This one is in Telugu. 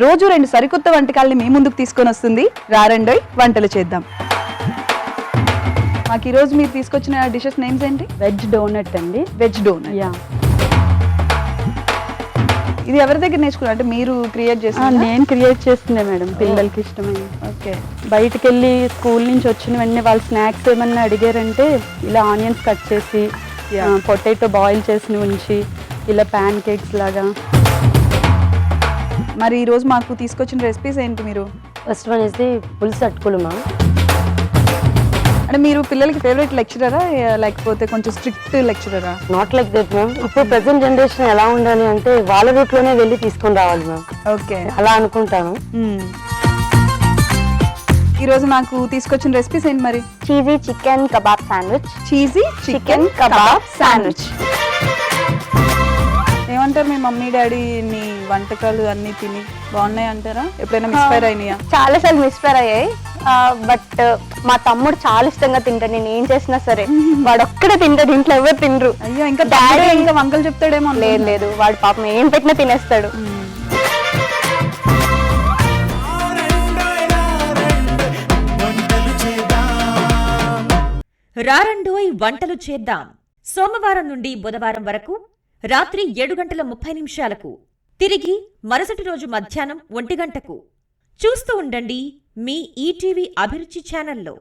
రోజు 2 సరికొత్త వంటకాలని మీ ముందుకు తీసుకొని వస్తుంది రారండోయ్ వంటలు చేద్దాం. మాకు ఈరోజు మీరు తీసుకొచ్చిన డిషెస్ నేమ్స్ ఏంటి? వెజ్ డోనట్ అండి. Veg donut. యా, ఇది ఎవరి దగ్గర నేర్చుకున్నారు? అంటే మీరు క్రియేట్ చేసిన? నేను క్రియేట్ చేస్తుండే మేడం, పిల్లలకి ఇష్టమైన. ఓకే. బయటకు వెళ్ళి స్కూల్ నుంచి వచ్చిన వెంటనే వాళ్ళు స్నాక్స్ ఏమన్నా అడిగారంటే ఇలా ఆనియన్స్ కట్ చేసి పొటాటో బాయిల్ చేసి ఉంచి ఇలా ప్యాన్ కేక్స్ లాగా. మరి ఈరోజు మాకు తీసుకొచ్చిన రెసిపీస్ ఏంటి మీరు? ఫస్ట్ వన్ ఇస్ ది పులుసు అటుకులు మ్యామ్. అంటే మీరు పిల్లలకి ఫేవరెట్ లెక్చరరా లేకపోతే కొంచెం స్ట్రిక్ట్ లెక్చరరా? Not like that ma'am. ఇప్పుడు ప్రెసెంట్ జనరేషన్ ఎలా ఉండాలి అంటే వాళ్ళ రూట్లోనే వెళ్ళి తీసుకొని రావాలి మ్యామ్. ఓకే, అలా అనుకుంటాను. ఈరోజు నాకు తీసుకొచ్చిన రెసిపీస్ ఏంటి మరి? Cheesy chicken kebab sandwich. Cheesy chicken kebab sandwich. ఏమంటారు మీ మమ్మీ డాడీ నీ వంటకాలు అన్ని తిని బాగున్నాయి అంటారా? ఎప్పుడైనా మిస్ఫైర్ అయినాయా? చాలా సార్లు మిస్ఫైర్ అయ్యాయి. బట్ మా తమ్ముడు చాలా ఇష్టంగా తింటాడు. నేను ఏం చేసినా సరే వాడు ఒక్కడే తింటాడు, ఇంట్లో ఎవరు తినరు. అయ్యో, ఇంకా డాడీ ఇంకా వంకలు చెప్తాడేమో. లేదు లేదు, వాడు పాపం ఏం పెట్టినా తినేస్తాడు. రారండోయ్ వంటలు చేద్దాం. సోమవారం నుండి బుధవారం వరకు రాత్రి 7:30 తిరిగి మరుసటి రోజు మధ్యాహ్నం 1 గంటకు చూస్తూ ఉండండి మీ ఈటీవీ అభిరుచి ఛానల్లో.